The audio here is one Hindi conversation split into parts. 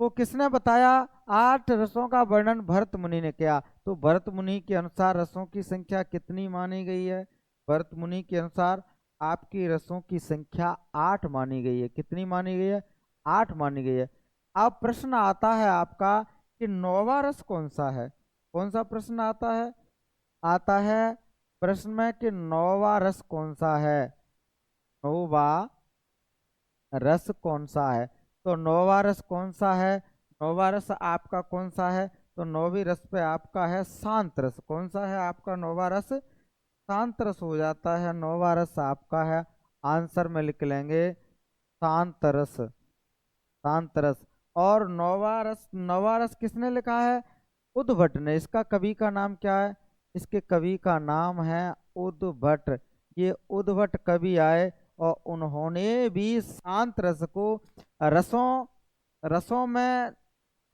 वो किसने बताया? 8 रसों का वर्णन भरत मुनि ने किया। तो भरत मुनि के अनुसार रसों की संख्या कितनी मानी गई है? भरत मुनि के अनुसार आपकी रसों की संख्या 8 मानी गई है। कितनी मानी गई है? 8 मानी गई है। अब प्रश्न आता है आपका कि नौवां रस कौन सा है? कौन सा प्रश्न आता है? आता है प्रश्न में कि नौवां रस कौन सा है? नौवां रस कौन सा है? तो नौवां रस कौन सा है? नौवां रस आपका कौन सा है? तो नौवीं रस पे आपका है शांत रस। कौन सा है आपका नौवां रस? शांत रस हो जाता है। नौवां रस आपका है, आंसर में लिख लेंगे शांत रस। शांत रस। और नौवां रस किसने लिखा है? उद्भट ने। इसका कवि का नाम क्या है? इसके कवि का नाम है उद्भट। ये उद्भट कवि आए और उन्होंने भी शांत रस को रसों रसों में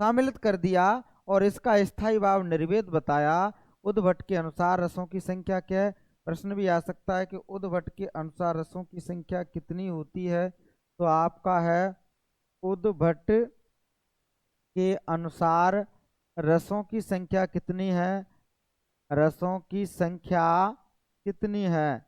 सम्मिलित कर दिया और इसका स्थायी भाव निर्वेद बताया। उद्भट के अनुसार रसों की संख्या क्या है? प्रश्न भी आ सकता है कि उद्भट के अनुसार रसों की संख्या कितनी होती है? तो आपका है उद्भट के अनुसार रसों की संख्या कितनी है? रसों की संख्या कितनी है?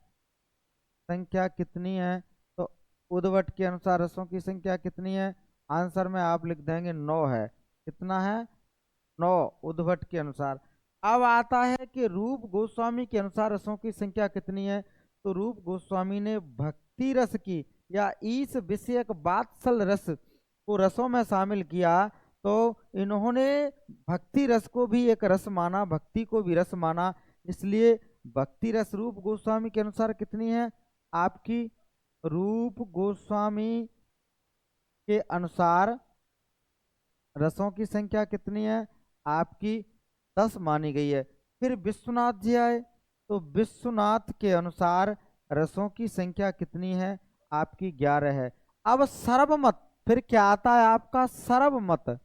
संख्या कितनी है? तो उद्भट के अनुसार रसों की संख्या कितनी है? आंसर में आप लिख देंगे 9 है। कितना है? 9 उद्भट के अनुसार। अब आता है कि रूप गोस्वामी के अनुसार रसों की संख्या कितनी है? तो रूप गोस्वामी ने भक्ति रस की या ईश विषयक वात्सल रस को रसों में शामिल किया। तो इन्होंने भक्ति रस को भी एक रस माना, भक्ति को भी रस माना। इसलिए भक्ति रस रूप गोस्वामी के अनुसार कितनी है आपकी? रूप गोस्वामी के अनुसार रसों की संख्या कितनी है आपकी? 10 मानी गई है। फिर विश्वनाथ जी आए, तो विश्वनाथ के अनुसार रसों की संख्या कितनी है आपकी? 11 है। अब सर्वमत फिर क्या आता है आपका? सर्वमत।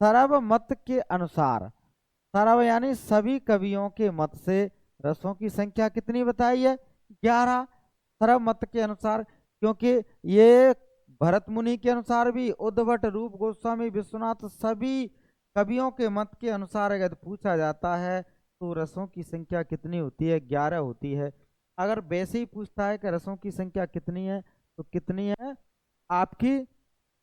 सर्वमत के अनुसार, सर्व यानी सभी कवियों के मत से रसों की संख्या कितनी बताई है? 11। सर्वमत के अनुसार, क्योंकि ये भरत मुनि के अनुसार भी, उद्भट, रूप गोस्वामी, विश्वनाथ, सभी कवियों के मत के अनुसार अगर पूछा जाता है तो रसों की संख्या कितनी होती है? 11 होती है। अगर वैसे ही पूछता है कि रसों की संख्या कितनी है, तो कितनी है आपकी?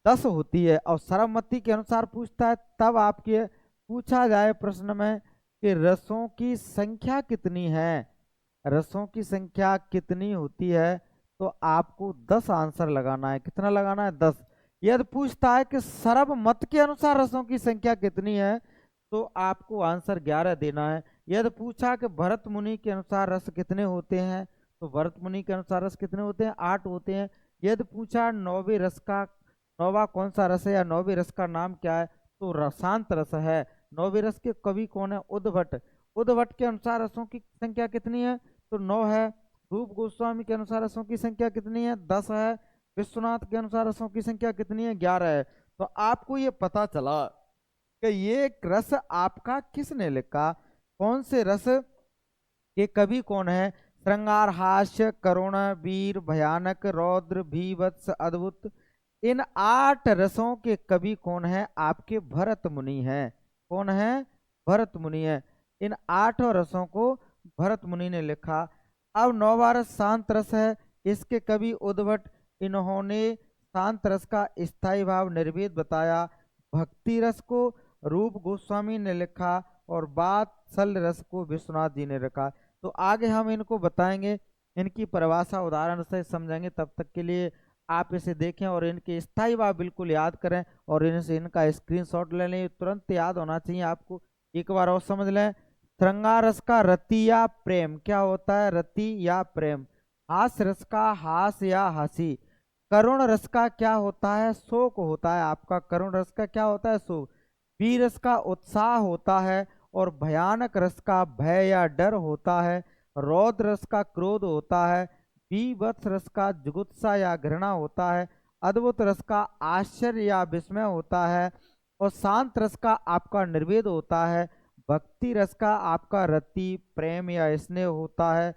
10 होती है। और सर्वमति के अनुसार पूछता है, तब आपके पूछा जाए प्रश्न में कि रसों की संख्या कितनी है, रसों की संख्या कितनी होती है, तो आपको 10 आंसर लगाना है। कितना लगाना है? 10। यदि पूछता है कि सर्वमत के अनुसार रसों की संख्या कितनी है, तो आपको आंसर 11 देना है। यदि पूछा कि भरत मुनि के अनुसार रस कितने होते हैं, तो भरत मुनि के अनुसार रस कितने होते हैं? 8 होते हैं। यदि पूछा नौवें रस का, नौवा कौन सा रस है या नौवें रस का नाम क्या है, तो रसांत रस है। नौवें रस के कवि कौन है? उद्भट। उद्भट के अनुसार रसों की संख्या कितनी है? तो 9 है। रूप गोस्वामी के अनुसार रसों की संख्या कितनी है? 10 है। विश्वनाथ के अनुसार रसों की संख्या कितनी है? 11 है। तो आपको ये पता चला कि ये रस आपका किसने लिखा, कौन से रस के कवि कौन है? श्रृंगार, हास्य, करुण, वीर, भयानक, रौद्र, भीभत्स, अद्भुत, इन 8 रसों के कवि कौन है आपके? भरत मुनि हैं। कौन है? भरत मुनि है। इन 8 रसों को भरत मुनि ने लिखा। अब नौवां रस शांत रस है। इसके कवि उद्भट, इन्होंने शांत रस का स्थायी भाव निर्वेद बताया। भक्ति रस को रूप गोस्वामी ने लिखा और वात्सल रस को विश्वनाथ जी ने रखा। तो आगे हम इनको बताएंगे, इनकी परिभाषा उदाहरण से समझेंगे। तब तक के लिए आप इसे देखें और इनके स्थायी भाव बिल्कुल याद करें और इनसे इनका स्क्रीनशॉट ले लें। तुरंत याद होना चाहिए आपको। एक बार और समझ लें। श्रृंगार रस का रति या प्रेम क्या होता है? रति या प्रेम। हास्य रस का हास या हंसी। करुण रस का क्या होता है? शोक होता है आपका। करुण रस का क्या होता है? शोक। वीर रस का उत्साह होता है और भयानक रस का भय या डर होता है। रौद्र रस का क्रोध होता है। बीभत्स रस का जुगुप्सा या घृणा होता है। अद्भुत रस का आश्चर्य या विस्मय होता है। और शांत रस का आपका निर्वेद होता है। भक्ति रस का आपका रति, प्रेम या स्नेह होता है।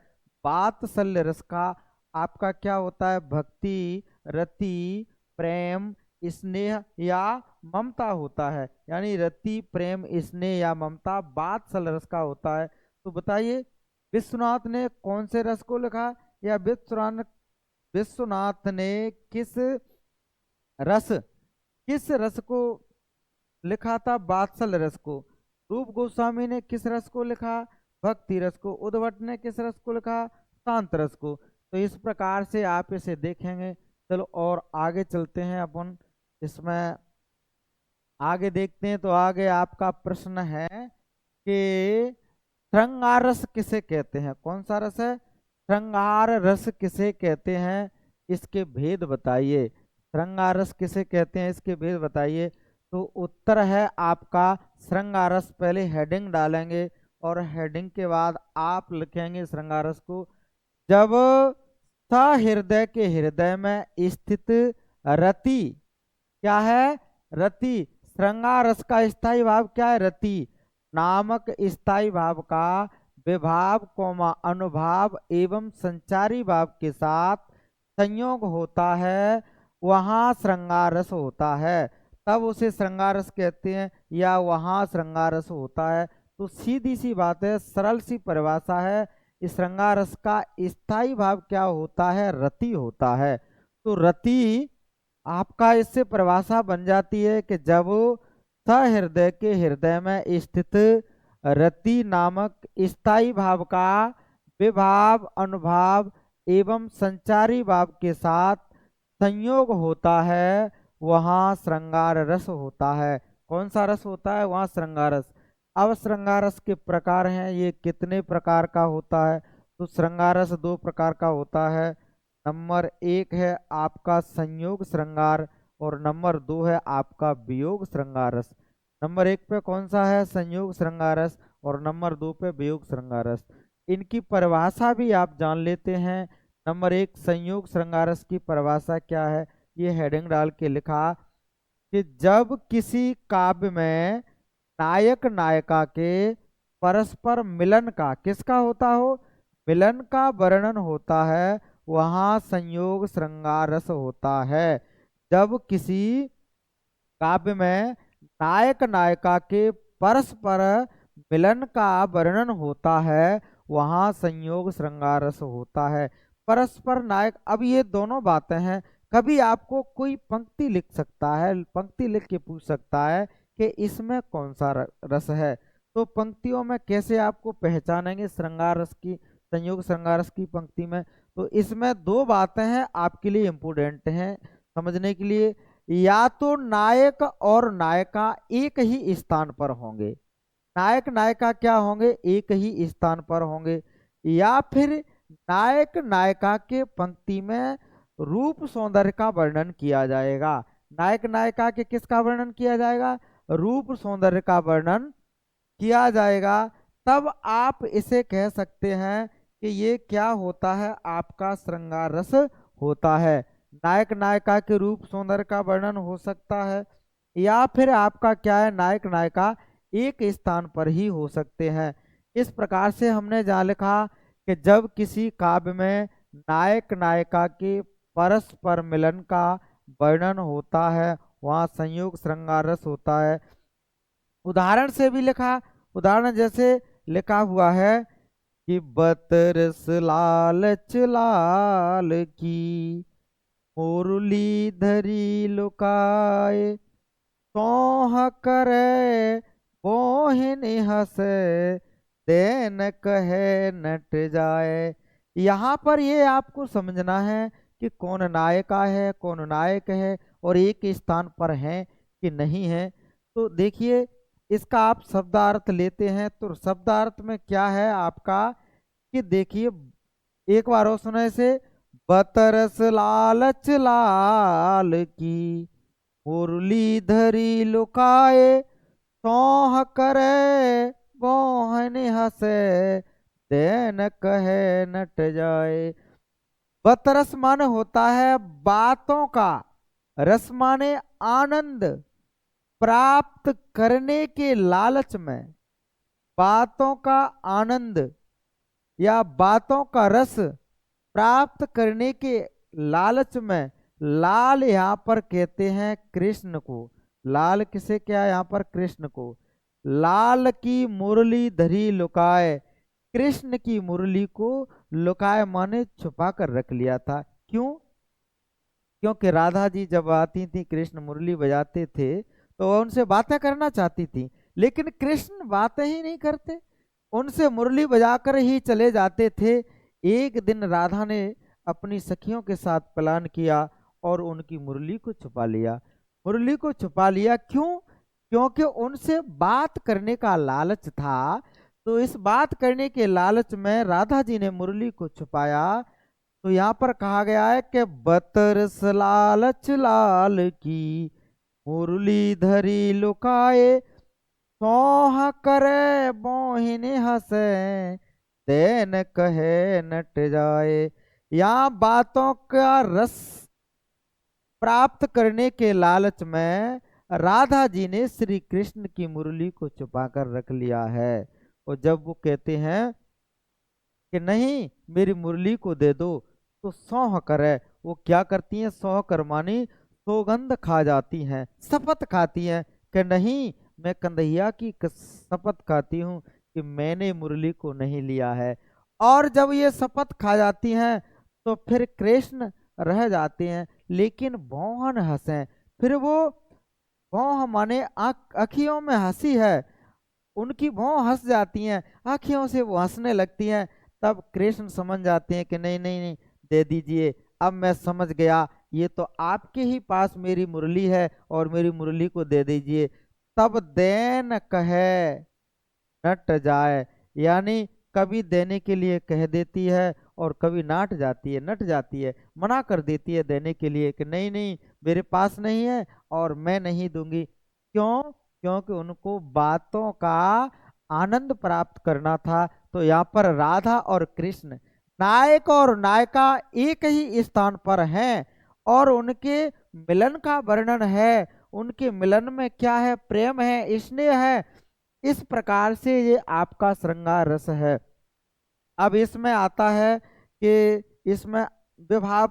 वात्सल्य रस का आपका क्या होता है? भक्ति, रति, प्रेम, स्नेह या ममता होता है। यानी रति, प्रेम, स्नेह या ममता वात्सल रस का होता है। तो बताइए विश्वनाथ ने कौन से रस को लिखा, या विश्वनाथ ने रस किस रस को लिखा था? वात्सल रस को। रूप गोस्वामी ने किस रस को लिखा? भक्ति रस को। उद्भट ने किस रस को लिखा? शांत रस को। तो इस प्रकार से आप इसे देखेंगे। चलो और आगे चलते हैं अपन इसमें, आगे देखते हैं। तो आगे आपका प्रश्न है कि श्रृंगार रस किसे कहते हैं? कौन सा रस है? श्रृंगार रस किसे कहते हैं, इसके भेद बताइए। श्रृंगार रस किसे कहते हैं, इसके भेद बताइए। तो उत्तर है आपका श्रृंगार रस। पहले हेडिंग डालेंगे और हेडिंग के बाद आप लिखेंगे श्रृंगार रस को। जब सहृदय के हृदय में स्थित रति, क्या है? रति। श्रृंगार रस का स्थायी भाव क्या है? रति नामक स्थायी भाव का विभाव कोमा अनुभाव एवं संचारी भाव के साथ संयोग होता है, वहाँ श्रृंगार रस होता है, तब उसे श्रृंगार रस कहते हैं, या वहाँ श्रृंगार रस होता है। तो सीधी सी बात है, सरल सी परिभाषा है। इस श्रृंगार रस का स्थायी भाव क्या होता है? रति होता है। तो रति आपका इससे परिभाषा बन जाती है कि जब सहृदय के हृदय में स्थित रति नामक स्थायी भाव का विभाव अनुभाव एवं संचारी भाव के साथ संयोग होता है, वहाँ श्रृंगार रस होता है। कौन सा रस होता है? वहाँ श्रृंगार रस। अब श्रृंगार रस के प्रकार हैं, ये कितने प्रकार का होता है? तो श्रृंगार रस दो प्रकार का होता है। नंबर एक है आपका संयोग श्रृंगार, और नंबर दो है आपका वियोग श्रृंगार रस। नंबर एक पे कौन सा है? संयोग श्रृंगार रस, और नंबर दो पे वियोग श्रृंगार रस। इनकी परिभाषा भी आप जान लेते हैं। नंबर एक, संयोग श्रृंगार रस की परिभाषा क्या है? ये हेडिंग डाल के लिखा कि जब किसी काव्य में नायक नायिका के परस्पर मिलन का, किसका होता हो? मिलन का वर्णन होता है, वहाँ संयोग श्रृंगार रस होता है। जब किसी काव्य में नायक नायिका के परस्पर मिलन का वर्णन होता है, वहाँ संयोग श्रृंगार रस होता है। परस्पर नायक, अब ये दोनों बातें हैं। कभी आपको कोई पंक्ति लिख सकता है, पंक्ति लिख के पूछ सकता है कि इसमें कौन सा रस है। तो पंक्तियों में कैसे आपको पहचानेंगे श्रृंगार रस की, संयोग श्रृंगार रस की पंक्ति में? तो इसमें दो बातें हैं आपके लिए इम्पोर्टेंट हैं समझने के लिए। या तो नायक और नायिका एक ही स्थान पर होंगे, नायक नायिका क्या होंगे? एक ही स्थान पर होंगे। या फिर नायक नायिका के पंक्ति में रूप सौंदर्य का वर्णन किया जाएगा। नायक नायिका के किसका वर्णन किया जाएगा? रूप सौंदर्य का वर्णन किया जाएगा। तब आप इसे कह सकते हैं कि ये क्या होता है? आपका श्रृंगार रस होता है। नायक नायिका के रूप सौंदर्य का वर्णन हो सकता है, या फिर आपका क्या है? नायक नायिका एक स्थान पर ही हो सकते हैं। इस प्रकार से हमने जहाँ लिखा कि जब किसी काव्य में नायक नायिका के परस्पर मिलन का वर्णन होता है, वहाँ संयोग श्रृंगार रस होता है। उदाहरण से भी लिखा, उदाहरण जैसे लिखा हुआ है कि बतरस लालच लाल की, मुरली धरी लुकाए, तोह करे मोहिन हसे, देन कहे नट जाए। यहाँ पर ये आपको समझना है कि कौन नायिका है, कौन नायक है, और एक स्थान पर है कि नहीं है। तो देखिए इसका आप शब्दार्थ लेते हैं, तो शब्दार्थ में क्या है आपका कि देखिए एक बार और सुने से, बतरस लालच लाल की, मुरली धरी लुकाए, तोह करे मोहन हसे, देन कहे नट जाए। बतरस माने होता है बातों का, रस माने आनंद प्राप्त करने के लालच में, बातों का आनंद या बातों का रस प्राप्त करने के लालच में लाल यहाँ पर कहते हैं कृष्ण को। लाल किसे क्या यहाँ पर? कृष्ण को। लाल की मुरली धरी लुकाए, कृष्ण की मुरली को लुकाए माने छुपा कर रख लिया था। क्यों? क्योंकि राधा जी जब आती थी, कृष्ण मुरली बजाते थे, तो वह उनसे बातें करना चाहती थी, लेकिन कृष्ण बातें ही नहीं करते, उनसे मुरली बजाकर ही चले जाते थे। एक दिन राधा ने अपनी सखियों के साथ प्लान किया और उनकी मुरली को छुपा लिया। मुरली को छुपा लिया क्यों? क्योंकि उनसे बात करने का लालच था। तो इस बात करने के लालच में राधा जी ने मुरली को छुपाया। तो यहाँ पर कहा गया है कि बतरस लालच लाल की मुरली धरी लुकाए, सौह करे मोहिनी हंसे देन कहे नट जाए। यहाँ बातों का रस प्राप्त करने के लालच में राधा जी ने श्री कृष्ण की मुरली को छुपा कर रख लिया है। और जब वो कहते हैं कि नहीं मेरी मुरली को दे दो, तो सौह करे, वो क्या करती हैं? सौह कर मानी सौगंध खा जाती हैं, शपथ खाती हैं कि नहीं, मैं कन्हैया की शपथ खाती हूँ कि मैंने मुरली को नहीं लिया है। और जब ये शपथ खा जाती हैं तो फिर कृष्ण रह जाते हैं, लेकिन भौहन हंसे। फिर वो भौह माने आँखियों में हंसी है, उनकी भौं हंस जाती हैं, आंखियों से वो हंसने लगती हैं। तब कृष्ण समझ जाते हैं कि नहीं नहीं नहीं, दे दीजिए, अब मैं समझ गया, ये तो आपके ही पास मेरी मुरली है और मेरी मुरली को दे दीजिए। तब देन कहे नट जाए, यानी कभी देने के लिए कह देती है और कभी नाट जाती है, नट जाती है, मना कर देती है देने के लिए कि नहीं नहीं मेरे पास नहीं है और मैं नहीं दूंगी। क्यों? क्योंकि उनको बातों का आनंद प्राप्त करना था। तो यहाँ पर राधा और कृष्ण, नायक और नायिका एक ही स्थान पर हैं और उनके मिलन का वर्णन है। उनके मिलन में क्या है? प्रेम है, स्नेह है। इस प्रकार से ये आपका श्रृंगार रस है। अब इसमें आता है कि इसमें विभाव,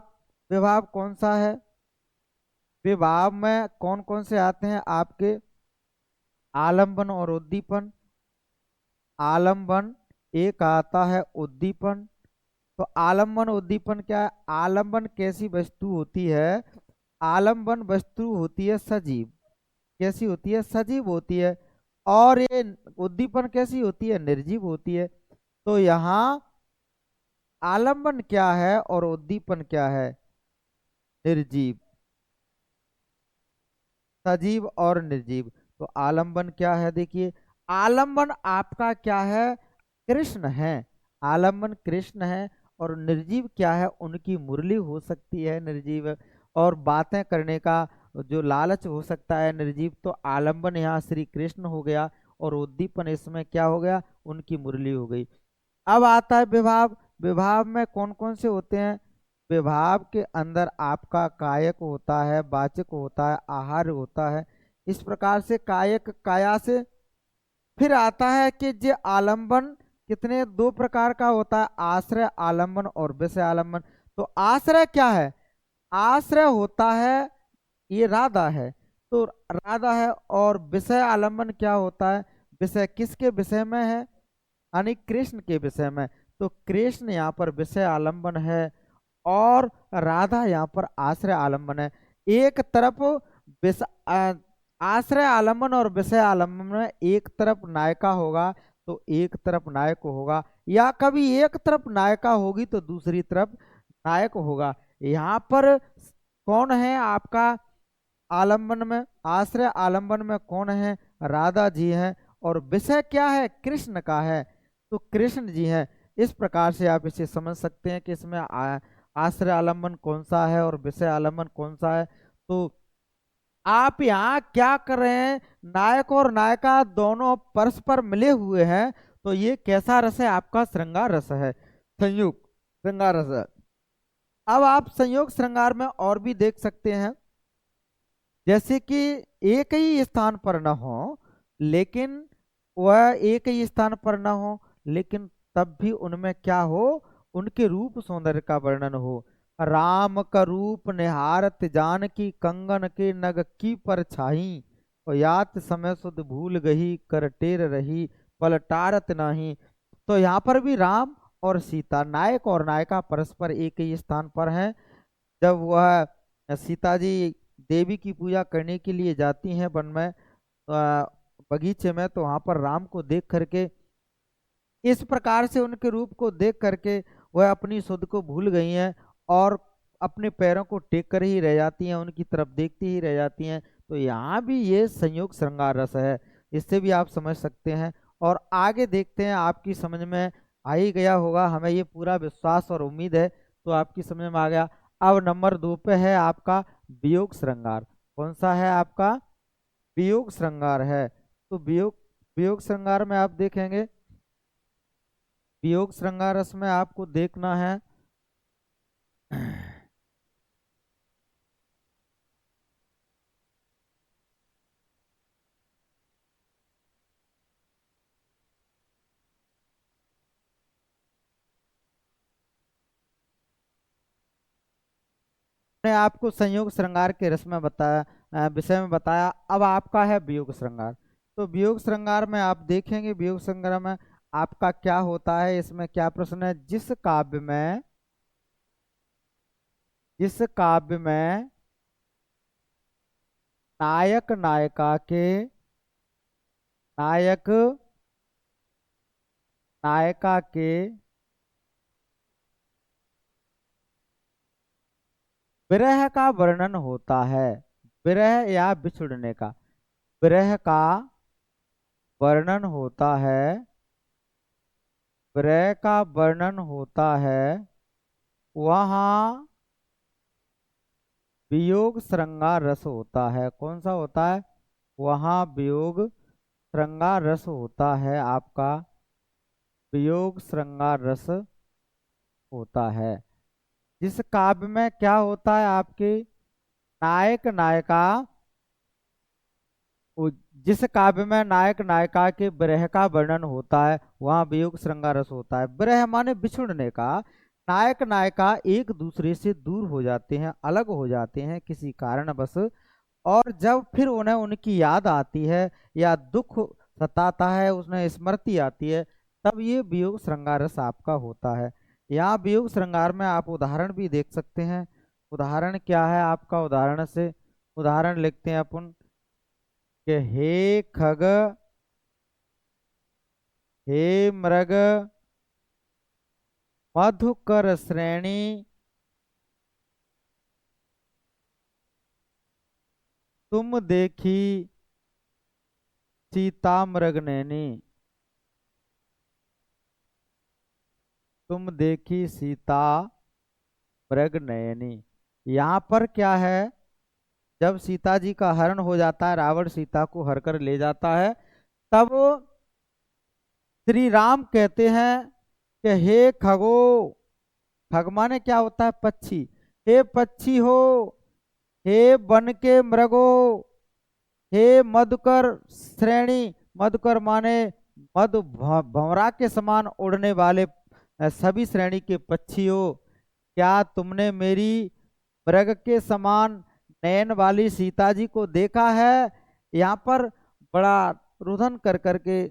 विभाव कौन सा है? विभाव में कौन कौन से आते हैं आपके? आलंबन और उद्दीपन। आलंबन एक आता है, उद्दीपन। तो आलंबन उद्दीपन क्या है? आलंबन कैसी वस्तु होती है? आलंबन वस्तु होती है सजीव। कैसी होती है? सजीव होती है। और ये उद्दीपन कैसी होती है? निर्जीव होती है। तो यहाँ आलंबन क्या है और उद्दीपन क्या है? निर्जीव। सजीव और निर्जीव। तो आलंबन क्या है? देखिए, आलंबन आपका क्या है? कृष्ण है। आलंबन कृष्ण है। और निर्जीव क्या है? उनकी मुरली हो सकती है निर्जीव, और बातें करने का जो लालच हो सकता है निर्जीव। तो आलंबन यहाँ श्री कृष्ण हो गया और उद्दीपन इसमें क्या हो गया? उनकी मुरली हो गई। अब आता है विभाव। विभाव में कौन कौन से होते हैं? विभाव के अंदर आपका कायक होता है, वाचक होता है, आहार होता है। इस प्रकार से कायक काया से फिर आता है कि जे आलंबन कितने दो प्रकार का होता है, आश्रय आलंबन और विषय आलंबन। तो आश्रय क्या है? आश्रय होता है, ये राधा है, तो राधा है। और विषय आलंबन क्या होता है? विषय किसके विषय में है? यानी कृष्ण के विषय में। तो कृष्ण यहाँ पर विषय आलंबन है और राधा यहाँ पर आश्रय आलंबन है। एक तरफ आश्रय आलंबन और विषय आलंबन में एक तरफ नायिका होगा तो एक तरफ नायक होगा, या कभी एक तरफ नायिका होगी तो दूसरी तरफ नायक होगा। यहाँ पर कौन है आपका? आलंबन में, आश्रय आलंबन में कौन है? राधा जी हैं। और विषय क्या है? कृष्ण का है, तो कृष्ण जी हैं। इस प्रकार से आप इसे समझ सकते हैं कि इसमें आश्रय आलंबन कौन सा है और विषय आलंबन कौन सा है। तो आप यहाँ क्या कर रहे हैं? नायक और नायिका दोनों परस्पर मिले हुए हैं, तो ये कैसा रस है? आपका श्रृंगार रस है, संयुक्त श्रृंगार रस है। अब आप संयोग श्रृंगार में और भी देख सकते हैं, जैसे कि एक ही स्थान पर न हो, लेकिन वह एक ही स्थान पर न हो, लेकिन तब भी उनमें क्या हो? उनके रूप सौंदर्य का वर्णन हो। राम का रूप निहारत जानकी कंगन के नग की परछाई। और यात समय सुध भूल गही कर टेर रही पलटारत नाही। तो यहाँ पर भी राम और सीता, नायक और नायिका परस्पर एक ही स्थान पर हैं। जब वह सीता जी देवी की पूजा करने के लिए जाती हैं वन में, बगीचे में, तो वहां पर राम को देख करके, इस प्रकार से उनके रूप को देख करके वह अपनी सुध को भूल गई हैं और अपने पैरों को टेक कर ही रह जाती हैं, उनकी तरफ देखती ही रह जाती हैं। तो यहाँ भी ये संयोग श्रृंगार रस है, इससे भी आप समझ सकते हैं। और आगे देखते हैं, आपकी समझ में आ ही गया होगा, हमें ये पूरा विश्वास और उम्मीद है। तो आपकी समझ में आ गया। अब नंबर 2 पे है आपका वियोग श्रृंगार। कौन सा है आपका? वियोग श्रृंगार है। तो वियोग वियोग श्रृंगार में आप देखेंगे, वियोग श्रृंगार रस में आपको देखना है मैंने आपको संयोग श्रृंगार के रस में बताया, विषय में बताया। अब आपका है वियोग श्रृंगार। तो वियोग श्रृंगार में आप देखेंगे, वियोग श्रृंगार में आपका क्या होता है, इसमें क्या प्रश्न है? जिस काव्य में नायक नायिका के नायक नायिका के विरह का वर्णन होता है, विरह या बिछुड़ने का, विरह का वर्णन होता है, विरह का वर्णन होता है, वहाँ वियोग श्रृंगार रस होता है। कौन सा होता है? वहाँ वियोग श्रृंगार रस होता है, आपका वियोग श्रृंगार रस होता है। जिस काव्य में क्या होता है आपके नायक नायिका, जिस काव्य में नायक नायिका के विरह का वर्णन होता है, वहाँ वियोग श्रृंगार रस होता है। विरह माने बिछुड़ने का। नायक नायिका एक दूसरे से दूर हो जाते हैं, अलग हो जाते हैं किसी कारणवश, और जब फिर उन्हें उनकी याद आती है या दुख सताता है, उसमें स्मृति आती है, तब ये वियोग श्रृंगार रस आपका होता है। यहाँ वियोग श्रृंगार में आप उदाहरण भी देख सकते हैं। उदाहरण क्या है आपका? उदाहरण से उदाहरण लिखते हैं अपन कि हे खग, हे मृग, मधुकर श्रेणी, तुम देखी सीता मृग नैनी, तुम देखी सीता मृग नयनी। यहाँ पर क्या है? जब सीता जी का हरण हो जाता है, रावण सीता को हर कर ले जाता है, तब श्री राम कहते हैं कि हे खगो, खग माने क्या होता है? पक्षी। हे पक्षी हो, हे वन के मृगो, हे मधुकर श्रेणी, मधुकर माने मधु भंवरा के समान उड़ने वाले सभी श्रेणी के पक्षियों, क्या तुमने मेरी मृग के समान नयन वाली सीता जी को देखा है? यहाँ पर बड़ा रुदन कर करके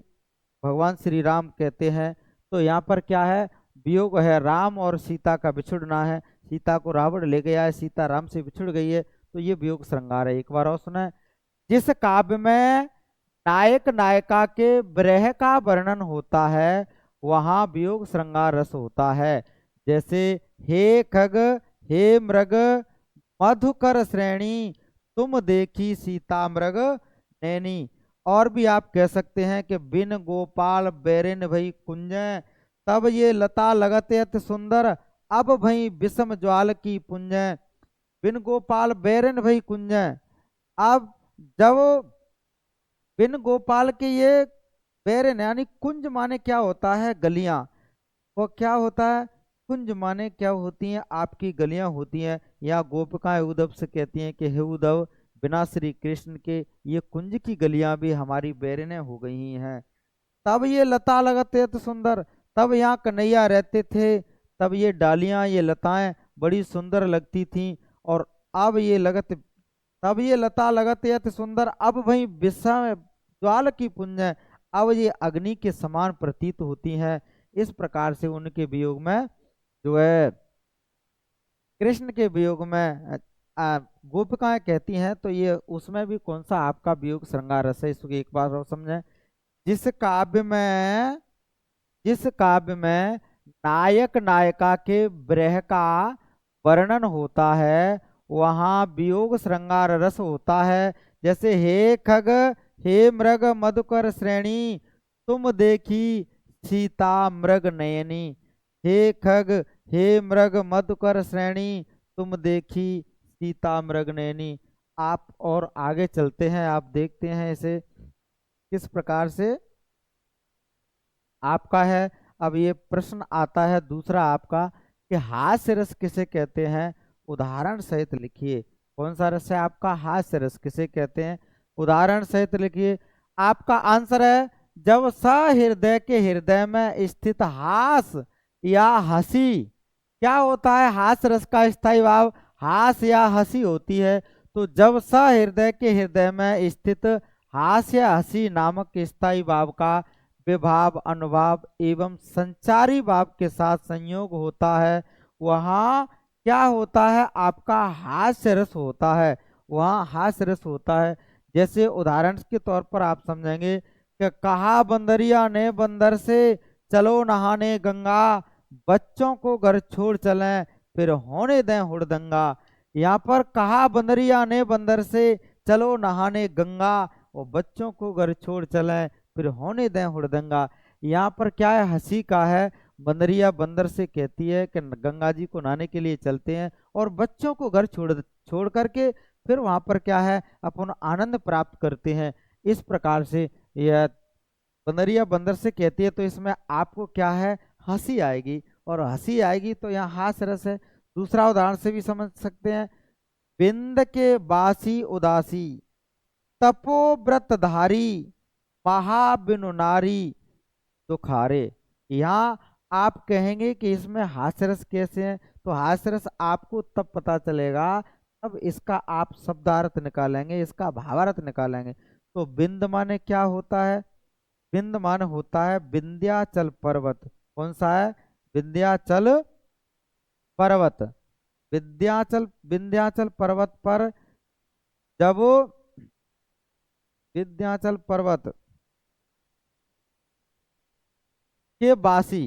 भगवान श्री राम कहते हैं। तो यहाँ पर क्या है? वियोग है, राम और सीता का बिछुड़ना है। सीता को रावण ले गया है, सीता राम से बिछुड़ गई है, तो ये वियोग श्रृंगार है। एक बार और सुना। जिस काव्य में नायक नायिका के विरह का वर्णन होता है, वहाँ वियोग श्रृंगार रस होता है। जैसे हे खग, हे मृग, मधुकर श्रेणी, तुम देखी सीता मृग नैनी। और भी आप कह सकते हैं कि बिन गोपाल बैरिन भई कुंज, तब ये लता लगत अति सुंदर, अब भई विषम ज्वाल की पुंज। बिन गोपाल बैरिन भई कुंज, अब जब बिन गोपाल के ये बैरिन, यानी कुंज माने क्या होता है? गलियां। वो क्या होता है? कुंज माने क्या होती हैं? आपकी गलियां होती हैं, या गोपिकाएं उद्धव से कहती हैं कि हे उद्धव, बिना श्री कृष्ण के ये कुंज की गलियां भी हमारी बैरिनें हो गई हैं। तब ये लता लगते तो सुंदर, तब यहाँ कन्हैया रहते थे, तब ये डालियां, ये लताएं बड़ी सुंदर लगती थी, और अब ये लगत तब ये लता लगत यत सुंदर, अब वही विषम ज्वाल की पुंज है, अब ये अग्नि के समान प्रतीत होती हैं। इस प्रकार से उनके वियोग में जो है, कृष्ण के वियोग में गोपिकाएं कहती हैं, तो ये उसमें भी कौन सा आपका वियोग श्रृंगार रस है, इसको एक बार और समझें। जिस काव्य में जिस काव्य में नायक नायिका के विरह का वर्णन होता है, वहाँ वियोग श्रृंगार रस होता है। जैसे हे खग हे मृग मधुकर श्रेणी, तुम देखी सीता मृग नयनी। हे खग हे मृग मधुकर श्रेणी, तुम देखी सीता मृग नयनी। आप और आगे चलते हैं, आप देखते हैं इसे किस प्रकार से आपका है। अब ये प्रश्न आता है दूसरा आपका कि हास्य रस किसे कहते हैं, उदाहरण सहित लिखिए। कौन सा रस है आपका, हास्य रस किसे कहते हैं, उदाहरण सहित लिखिए। आपका आंसर है, जब सहृदय के हृदय में स्थित हास या हंसी। क्या होता है हास्य रस का स्थायी भाव, हास या हंसी होती है। तो जब सहृदय के हृदय में स्थित हास या हंसी नामक स्थायी भाव का विभाव अनुभाव एवं संचारी भाव के साथ संयोग होता है, वहाँ क्या होता है आपका हास्य रस होता है, वहाँ हास्य रस होता है। जैसे उदाहरण के तौर पर आप समझेंगे कि कहा बंदरिया ने बंदर से, चलो नहाने गंगा, बच्चों को घर छोड़ चलें फिर होने दें हुड़दंगा। यहाँ पर कहा बंदरिया ने बंदर से, चलो नहाने गंगा, और बच्चों को घर छोड़ चलें फिर होने दें हुड़दंगा। यहाँ पर क्या है, हंसी का है। बंदरिया बंदर से कहती है कि गंगा जी को नहाने के लिए चलते हैं, और बच्चों को घर छोड़ करके फिर वहां पर क्या है, अपन आनंद प्राप्त करते हैं। इस प्रकार से यह बंदरिया बंदर से कहती है, तो इसमें आपको क्या है, हंसी आएगी, और हंसी आएगी तो यहाँ हास्य रस है। दूसरा उदाहरण से भी समझ सकते हैं, बिंद के बासी उदासी, तपोव्रतधारी, महाबिनु नारी दुखारे। यहाँ आप कहेंगे कि इसमें हास्यरस कैसे है, तो हास्यरस आपको तब पता चलेगा तब इसका आप शब्दार्थ निकालेंगे, इसका भावार्थ निकालेंगे। तो बिंद माने क्या होता है, बिंद माने होता है विंध्याचल पर्वत। कौन सा है, विंध्याचल पर्वत। विंध्याचल विंध्याचल पर्वत पर जब विंध्याचल पर्वत के वासी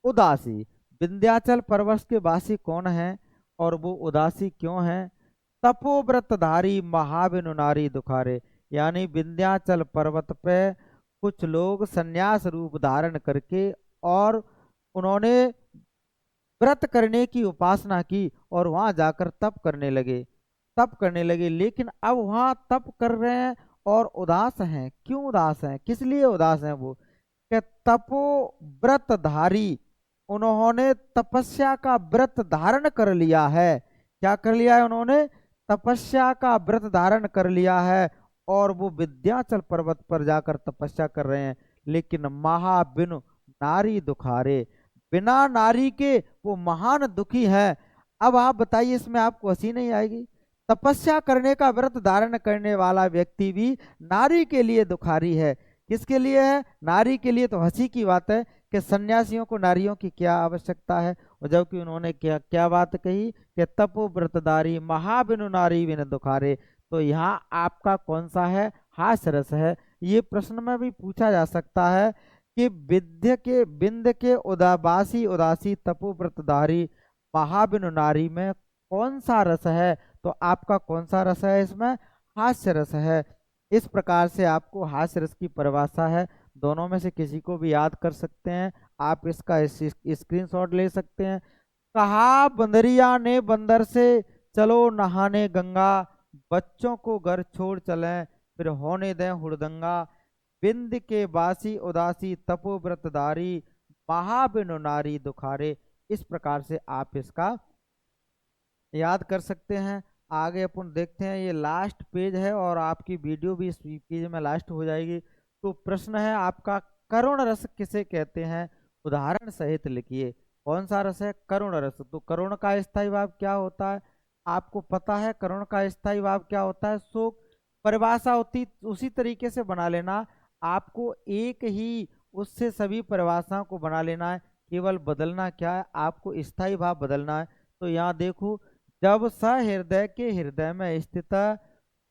उदासी, विंध्याचल पर्वत के वासी कौन है और वो उदासी क्यों है, तपोव्रतधारी महाबिनु नारी दुखारे। यानी विंध्याचल पर्वत पे कुछ लोग संन्यास रूप धारण करके और उन्होंने व्रत करने की उपासना की और वहां जाकर तप करने लगे, लेकिन अब वहां तप कर रहे हैं और उदास हैं। क्यों उदास हैं, किस लिए उदास हैं वो, कि तपो व्रतधारी, उन्होंने तपस्या का व्रत धारण कर लिया है। क्या कर लिया है उन्होंने, तपस्या का व्रत धारण कर लिया है, और वो विंध्याचल पर्वत पर जाकर तपस्या कर रहे हैं, लेकिन महाबिनु नारी दुखारे, बिना नारी के वो महान दुखी है। अब आप बताइए, इसमें आपको हंसी नहीं आएगी, तपस्या करने का व्रत धारण करने वाला व्यक्ति भी नारी के लिए दुखारी है। किसके लिए है, नारी के लिए। तो हंसी की बात है कि सन्यासियों को नारियों की क्या आवश्यकता है, और जबकि उन्होंने क्या क्या बात कही कि तपो व्रतधारी महाबिनु नारी बिन दुखारे। तो यहाँ आपका कौन सा है, हास्य रस है। ये प्रश्न में भी पूछा जा सकता है कि बिंद के उदाबासी उदासी तपो व्रतधारी महाबिनु नारी में कौन सा रस है, तो आपका कौन सा रस है, इसमें हास्य रस है। इस प्रकार से आपको हास्य रस की परिभाषा है, दोनों में से किसी को भी याद कर सकते हैं। आप इसका स्क्रीनशॉट ले सकते हैं। कहा बंदरिया ने बंदर से, चलो नहाने गंगा, बच्चों को घर छोड़ चलें फिर होने दें हुड़दंगा। बिंद के बासी उदासी तपोव्रतधारी, महाबिनु नारी दुखारे। इस प्रकार से आप इसका याद कर सकते हैं। आगे अपन देखते हैं, ये लास्ट पेज है और आपकी वीडियो भी इस पेज में लास्ट हो जाएगी। तो प्रश्न है आपका, करुण रस किसे कहते हैं, उदाहरण सहित लिखिए। कौन सा रस है? करुण रस। तो करुण का स्थायी भाव क्या होता है? आपको पता है करुण का स्थायी भाव क्या होता है? शोक। परिभाषा होती उसी तरीके से बना लेना, आपको एक ही उससे सभी परिभाषाओं को बना लेना है, केवल बदलना क्या है, आपको स्थायी भाव बदलना है। तो यहाँ देखो, जब सहृदय के हृदय में स्थित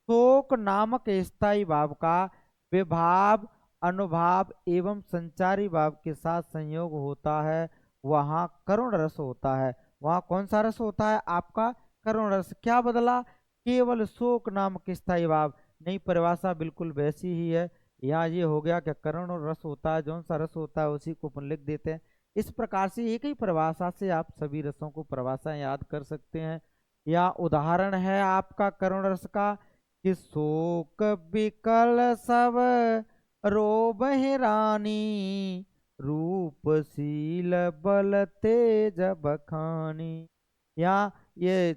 शोक नामक स्थायी भाव का विभाव अनुभाव एवं संचारी भाव के साथ संयोग होता है, वहाँ करुण रस होता है। वहाँ कौन सा रस होता है? आपका करुण रस। क्या बदला? केवल शोक नामक स्थायी भाव। नई परिभाषा बिल्कुल वैसी ही है। यहाँ ये हो गया कि करुण रस होता है, जौन सा रस होता है उसी को अपन लिख देते हैं। इस प्रकार से एक ही परिभाषा से आप सभी रसों को परिभाषा याद कर सकते हैं। या उदाहरण है आपका करुण रस का कि शोक विकल सब रोबहि रानी, रूपशील बल तेज बखानी। यहाँ ये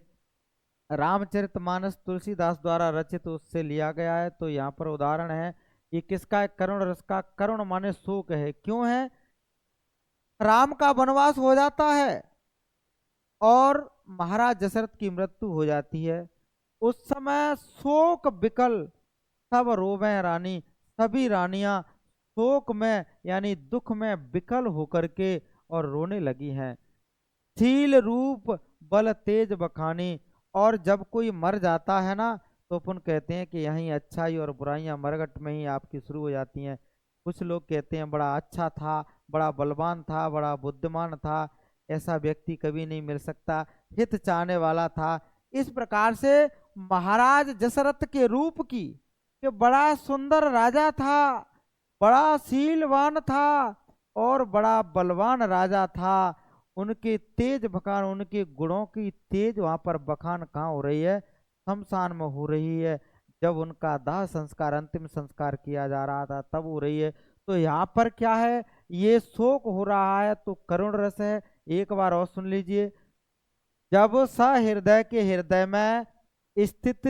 रामचरितमानस तुलसीदास द्वारा रचित उससे लिया गया है। तो यहाँ पर उदाहरण है, ये किसका है? करुण रस का। करुण माने शोक है। क्यों है? राम का वनवास हो जाता है और महाराज दशरथ की मृत्यु हो जाती है। उस समय शोक विकल सब रोवें रानी, सभी रानियां शोक में यानी दुख में विकल होकर के और रोने लगी हैं। शील रूप बल तेज बखानी। और जब कोई मर जाता है ना, तो अपन कहते हैं कि यहीं अच्छाई और बुराइयां मरघट में ही आपकी शुरू हो जाती हैं। कुछ लोग कहते हैं बड़ा अच्छा था, बड़ा बलवान था, बड़ा बुद्धिमान था, ऐसा व्यक्ति कभी नहीं मिल सकता, हित चाहने वाला था। इस प्रकार से महाराज दशरथ के रूप की, कि बड़ा सुंदर राजा था, बड़ा शीलवान था और बड़ा बलवान राजा था, उनके तेज बखान, उनके गुणों की तेज वहां पर बखान कहाँ हो रही है? शमशान में हो रही है। जब उनका दाह संस्कार, अंतिम संस्कार किया जा रहा था, तब हो रही है। तो यहाँ पर क्या है? ये शोक हो रहा है तो करुण रस है। एक बार और सुन लीजिए, जब सहृदय के हृदय में स्थित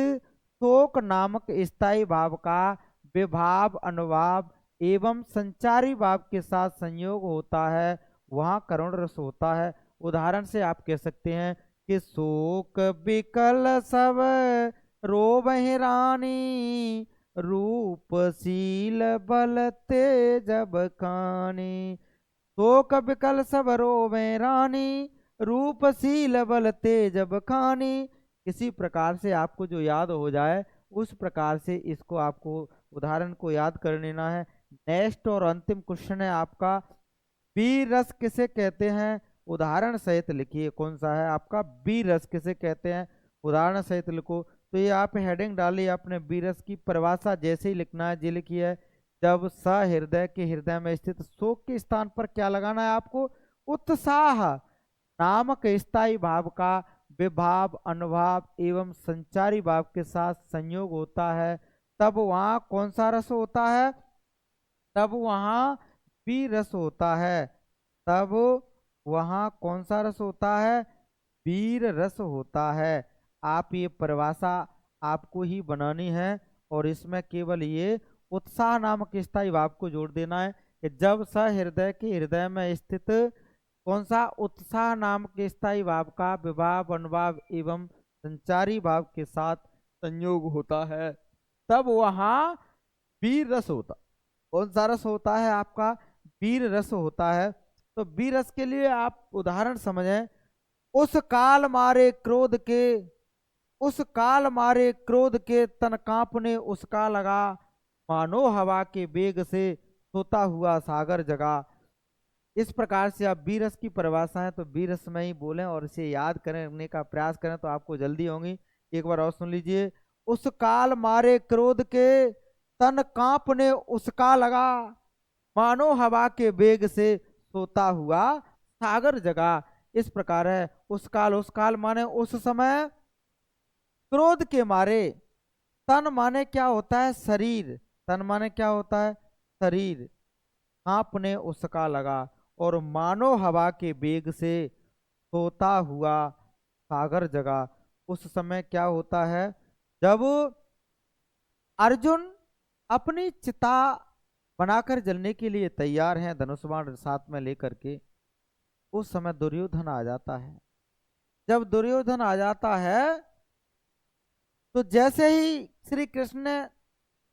शोक नामक स्थायी भाव का विभाव अनुभाव एवं संचारी भाव के साथ संयोग होता है, वहाँ करुण रस होता है। उदाहरण से आप कह सकते हैं कि शोक विकल सब रोबहि रानी, रूपशील बल तेज बखानी। शोक विकल सब रोवें रानी, रूपशील बल तेज बखानी। किसी प्रकार से आपको जो याद हो जाए उस प्रकार से इसको आपको उदाहरण को याद कर लेना है। नेक्स्ट और अंतिम क्वेश्चन है आपका, बीर रस किसे कहते हैं? उदाहरण सहित लिखिए। कौन सा है आपका? बीर रस किसे कहते हैं? उदाहरण सहित लिखो। तो ये आप हेडिंग डालिए अपने बीर रस की परिभाषा जैसे ही लिखना है जी लिखिए। जब सहृदय के हृदय में स्थित शोक के स्थान पर क्या लगाना है आपको? उत्साह नामक स्थायी भाव का विभाव अनुभाव एवं संचारी भाव के साथ संयोग होता है, तब वहाँ कौन सा रस होता है? तब वहाँ बीर रस होता है। तब वहाँ कौन सा रस होता है? बीर रस होता है। आप ये परिभाषा आपको ही बनानी है और इसमें केवल ये उत्साह नामक स्थायी भाव को जोड़ देना है कि जब सहृदय के हृदय में स्थित कौन सा? उत्साह नामक स्थायी भाव का विभाव अनुभाव एवं संचारी भाव के साथ संयोग होता है, तब वहाँ वीर रस होता। कौन सा रस होता है आपका? वीर रस होता है। तो वीर रस के लिए आप उदाहरण समझें, उस काल मारे क्रोध के, उस काल मारे क्रोध के तन कांपने उसका लगा, मानो हवा के वेग से सोता हुआ सागर जगा। इस प्रकार से आप बीरस की परिभाषा है तो बीरस में ही बोलें और इसे याद करने का प्रयास करें तो आपको जल्दी होंगी। एक बार और सुन लीजिए, उस काल मारे क्रोध के तन कांपने उसका लगा, मानो हवा के वेग से सोता हुआ सागर जगा। इस प्रकार है, उस काल माने उस समय, क्रोध के मारे, तन माने क्या होता है? शरीर। तन माने क्या होता है? शरीर। कांपने उसका लगा और मानो हवा के वेग से सोता हुआ सागर जगा। उस समय क्या होता है? जब अर्जुन अपनी चिता बनाकर जलने के लिए तैयार हैं, धनुष बाण साथ में लेकर के, उस समय दुर्योधन आ जाता है। जब दुर्योधन आ जाता है तो जैसे ही श्री कृष्ण ने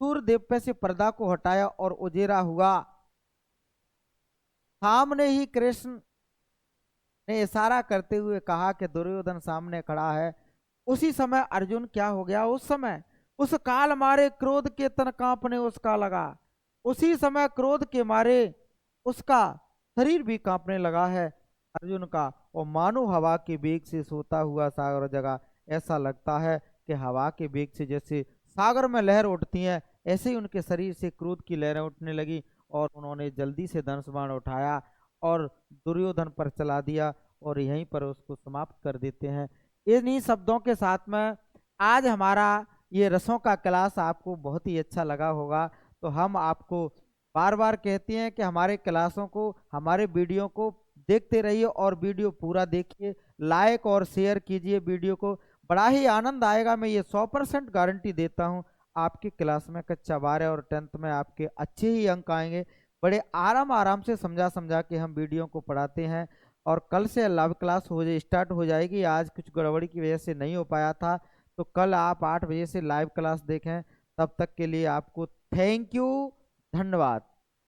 सूर्यदेव पे से पर्दा को हटाया और उजेरा हुआ, सामने ही कृष्ण ने इशारा करते हुए कहा कि दुर्योधन सामने खड़ा है। उसी समय अर्जुन क्या हो गया, उस समय उस काल मारे क्रोध के तन कांपने उसका लगा। उसी समय क्रोध के मारे उसका शरीर भी कांपने लगा है अर्जुन का, और मानो हवा के वेग से सोता हुआ सागर जगा। ऐसा लगता है कि हवा के वेग से जैसे सागर में लहर उठती है, ऐसे ही उनके शरीर से क्रोध की लहरें उठने लगी और उन्होंने जल्दी से धनुष बाण उठाया और दुर्योधन पर चला दिया और यहीं पर उसको समाप्त कर देते हैं। इन्हीं शब्दों के साथ में आज हमारा ये रसों का क्लास आपको बहुत ही अच्छा लगा होगा। तो हम आपको बार बार कहते हैं कि हमारे क्लासों को, हमारे वीडियो को देखते रहिए और वीडियो पूरा देखिए, लाइक और शेयर कीजिए वीडियो को। बड़ा ही आनंद आएगा, मैं ये 100% गारंटी देता हूँ। आपकी क्लास में कक्षा 12 और 10th में आपके अच्छे ही अंक आएंगे। बड़े आराम आराम से समझा समझा के हम वीडियो को पढ़ाते हैं और कल से लाइव क्लास स्टार्ट हो जाएगी। आज कुछ गड़बड़ी की वजह से नहीं हो पाया था, तो कल आप 8 बजे से लाइव क्लास देखें। तब तक के लिए आपको थैंक यू, धन्यवाद।